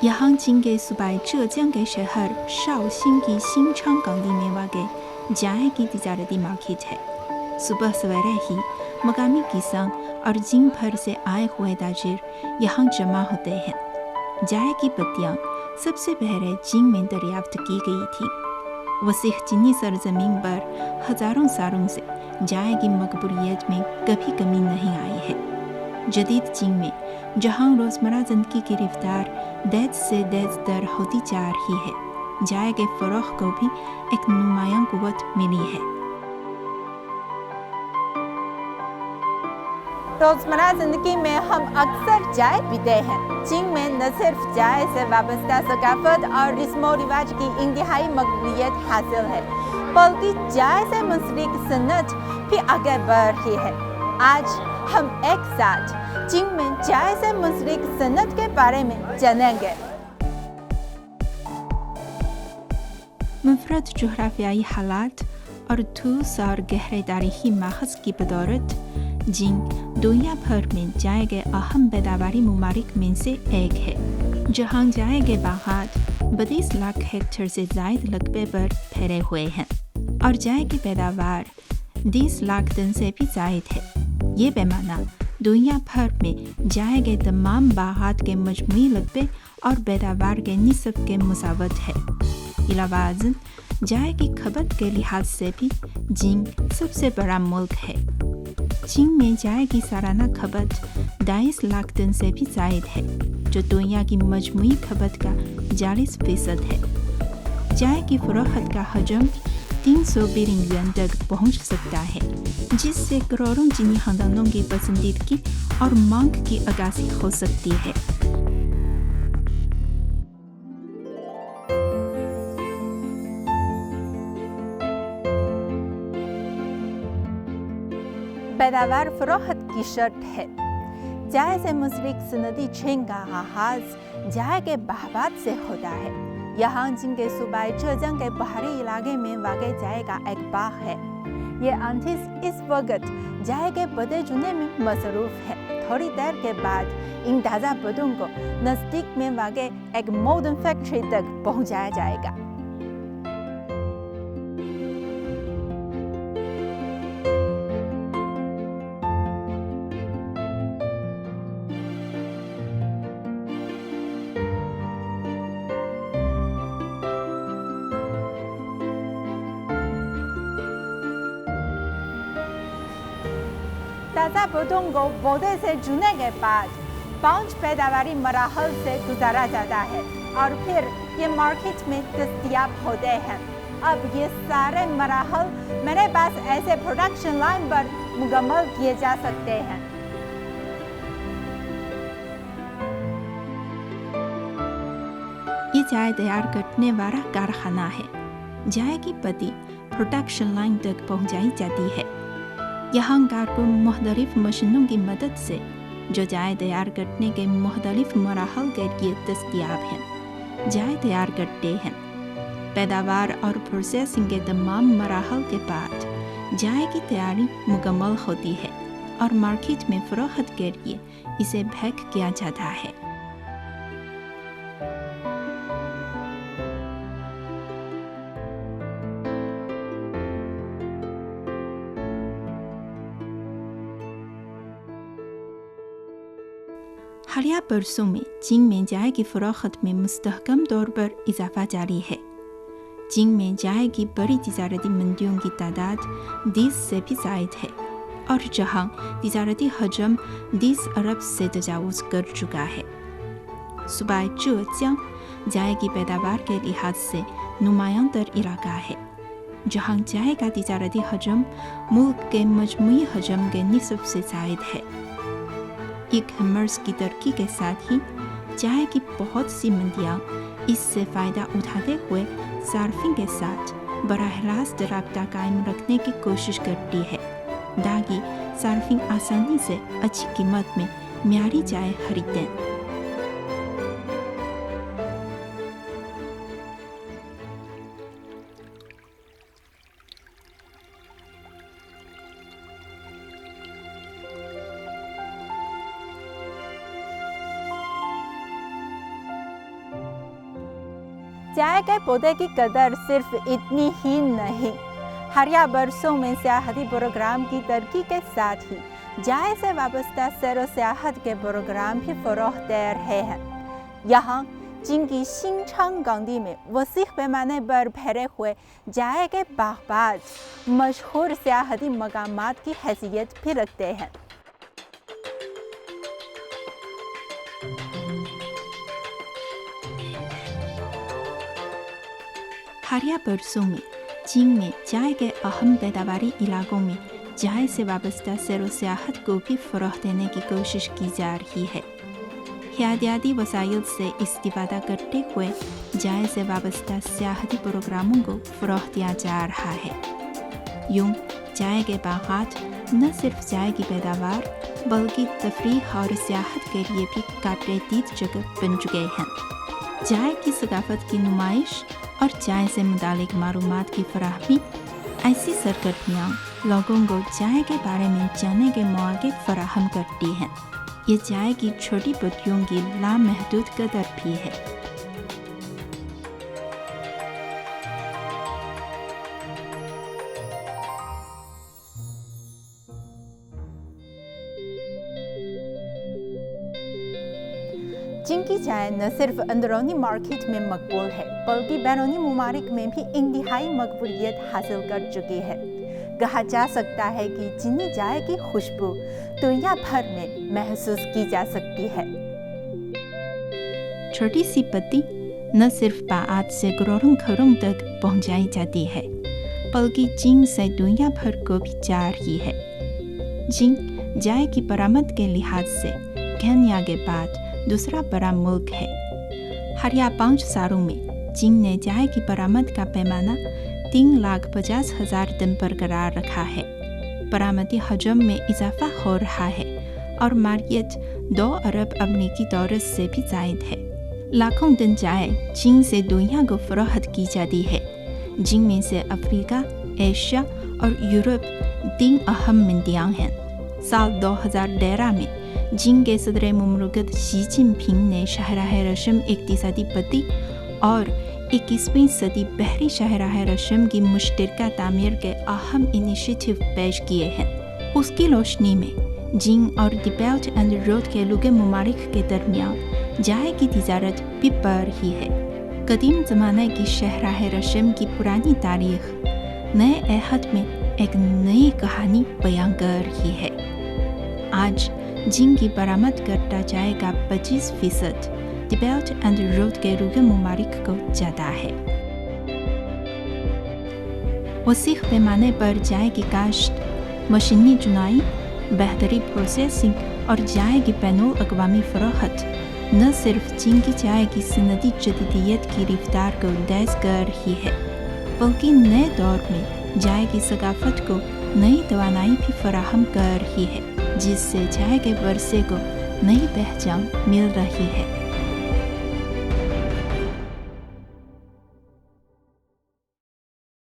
यहाँ चीन के सूबाई ज़ेजियांग के शहर शाओशिंग की शिंगचांग काउंटी में वाक़ जाए की तिजारती मार्केट है। सुबह सवेरे ही मकामी किसान और जिन भर से आए हुए ताजिर यहाँ जमा होते हैं। जाए की पत्तियाँ सबसे पहले चीन में दरियाफ्त की गई थी। वसीह चीनी सरजमीन पर हज़ारों सालों से जाए की मकबूलियत में कभी कमी नहीं आई है। जदीद चीन में जहाँ रोज़मर्रा ज़िंदगी की रफ्तार तेज़ से तेज़ तर होती जा रही है, जाए के फ़रोग़ को भी एक नुमायां क़ुव्वत मिली है। रोज़मर्रा ज़िंदगी में हम अक्सर चाय पीते हैं। चीन में न सिर्फ चाय से वाबस्ता सकाफत और रस्म व रिवाज की इंतहाई मकबूलियत हासिल है, बल्कि चाय से मुंसलिक सन्नत भी आगे बढ़ रही है। आज हम एक साथ चीन में चाय से मुंसलिक सन्नत के बारे में जानेंगे। मुफरत जोग्राफियाई हालात और ठोस और गहरे तारीखी माखज़ की बदौलत चीन दुनिया भर में चाय के अहम पैदावारी ममालिक में से एक है, जहाँ चाय के बागात 32 लाख हेक्टेयर से ज़ायद रकबे पर फैले हुए हैं और चाय की पैदावार 10 लाख टन से भी ज़ायद है। ये पैमाना दुनिया भर में चाय के तमाम बागात के मजमूई रकबे और पैदावार के निस्ब के मुसावत है। इलावाज़न चाय की खपत के लिहाज से भी चीन सबसे बड़ा मुल्क है। चीन में चाय की सालाना खपत 22 लाख टन से भी ज़ायद है, जो दुनिया की मजमूई खपत का 40% है। चाय की फ़रोख्त का हजम 300 बिलियन युआन तक पहुँच सकता है, जिससे करोड़ों चीनी खानदानों की पसंदीदगी और मांग की अक्कासी हो सकती है। पैदावार फ़रोख्त की शर्त है। चाय से मुंसलिक सनदी चेन का आगाज़ चाय के बागात से होता है। यहाँ चीन के सूबाई ज़ेजियांग के पहाड़ी इलाके में वाक़ चाय का एक बाग है। ये आर्टिस्ट इस वक्त चाय के पौधे चुनने में मसरूफ़ है। थोड़ी देर के बाद इन ताज़ा पौधों को नज़दीक में वाक़ एक मॉडर्न फैक्ट्री तक पहुँचाया जाएगा। ताज़ा पौधों को पौधे से चुनने के बाद 5 पैदावारी मराहल से गुजारा जाता है और फिर ये मार्केट में दस्तयाब होते हैं। अब ये सारे मराहल मेरे पास ऐसे प्रोडक्शन लाइन पर मुकम्मल किए जा सकते हैं। ये चाय तैयार करने वाला कारखाना है। चाय की पत्ती प्रोडक्शन लाइन तक पहुंचाई जाती है। यहाँ कारकुन मुख्तलिफ मशीनों की मदद से जो चाय तैयार करने के मुख्तलिफ मराहल के लिए दस्तयाब हैं, चाय तैयार करते हैं। पैदावार और प्रोसेसिंग के तमाम मराहल के बाद चाय की तैयारी मुकम्मल होती है और मार्केट में फ़रोख्त के लिए इसे पैक किया जाता है। हालिया बरसों में चीन में चाय की फ़रोख्त में मुस्तहकम तौर पर इजाफा जारी है। चीन में चाय की बड़ी तिजारती मंडियों की तादाद 10 से भी ज़ायद है और जहां तिजारती हजम 10 अरब से तजावुज़ कर चुका है। सूबाई ज़ेजियांग चाय की पैदावार के लिहाज से नुमायां तर इलाका है, जहां चाय का तिजारती हजम मुल्क के मजमूई हजम के निस्ब से ज़ायद है। ई-कॉमर्स की तरक्की के साथ ही चाय की बहुत सी मंडियाँ इससे फ़ायदा उठाते हुए सार्फिन के साथ बराह रास्त राब्ता कायम रखने की कोशिश करती है, ताकि सार्फिन आसानी से अच्छी कीमत में म्यारी चाय खरीदें। چائے کے پودے کی قدر صرف اتنی ہی نہیں، حالیہ برسوں میں سیاحتی پروگرام کی ترقی کے ساتھ ہی چائے سے وابستہ سیر و سیاحت کے پروگرام بھی فروغ دے رہے ہیں۔ یہاں چین کی شینچانگ گاؤندی میں وسیع پیمانے پر پھیلے ہوئے چائے کے باغات مشہور سیاحتی مقامات کی حیثیت بھی رکھتے ہیں۔ حالیہ برسوں میں چین میں چائے کے اہم پیداواری علاقوں میں چائے سے وابستہ سیر و سیاحت کو بھی فروغ دینے کی کوشش کی جا رہی ہے۔ حیاتیاتی وسائل سے استفادہ کرتے ہوئے چائے سے وابستہ سیاحتی پروگراموں کو فروغ دیا جا رہا ہے۔ یوں چائے کے باغات نہ صرف چائے کی پیداوار بلکہ تفریح اور سیاحت کے لیے بھی قابل دید جگہ بن چکے ہیں۔ چائے کی ثقافت کی نمائش اور چائے سے متعلق معلومات کی فراہمی، ایسی سرگرمیاں لوگوں کو چائے کے بارے میں جاننے کے مواقع فراہم کرتی ہیں۔ یہ چائے کی چھوٹی پتیوں کی لامحدود قدر بھی ہے۔ چین کی چائے نہ صرف اندرونی مارکیٹ میں مقبول ہے بلکہ بیرونی ممالک میں بھی انتہائی مقبولیت حاصل کر چکی ہے۔ کہا جا سکتا ہے کہ چینی چائے کی خوشبو دنیا بھر میں محسوس کی جا سکتی ہے۔ چھوٹی سی پتی نہ صرف باعث سے کروڑوں گھروں تک پہنچائی جاتی ہے بلکہ چین سے دنیا بھر کو بھی جا رہی ہے۔ چین چائے کی برآمد کے لحاظ سے کینیا کے بعد دوسرا بڑا ملک ہے۔ حالیہ 5 سالوں میں چین نے چائے کی برآمد کا پیمانہ 3,50,000 ٹن برقرار رکھا ہے۔ برآمدی حجم میں اضافہ ہو رہا ہے اور مالیت 2 ارب امریکی ڈالر سے بھی زائد ہے۔ لاکھوں ٹن چائے چین سے دنیا کو فروخت کی جاتی ہے، جن میں سے افریقہ، ایشیا اور یورپ 3 اہم منڈیاں ہیں۔ سال 2013 میں چین کے صدر مملکت شی جن پنگ نے شاہراہ ریشم اقتصادی پتی اور 21ویں صدی بحری شاہراہ ریشم کی مشترکہ تعمیر کے اہم انیشیٹو پیش کیے ہیں۔ اس کی روشنی میں چین اور دی بیلٹ اینڈ روڈ کے لگے ممالک کے درمیان چائے کی تجارت بھی بڑھ رہی ہے۔ قدیم زمانے کی شاہراہ ریشم کی پرانی تاریخ نئے عہد میں ایک نئی کہانی بیان کر رہی ہے۔ آج چین کی برآمد کردہ چائے کا 25% دی بیلٹ اینڈ روڈ کے لگے ممالک کو جاتا ہے۔ وسیع پیمانے پر چائے کی کاشت، مشینی چنائی، بہتری پروسیسنگ اور چائے کی بین الاقوامی فروخت نہ صرف چین کی چائے کی صنعتی جدیدیت کی رفتار کو تیز کر رہی ہے بلکہ نئے دور میں چائے کی ثقافت کو نئی توانائی بھی فراہم کر رہی ہے، جس سے چائے کے ورثے کو نئی پہچان مل رہی ہے۔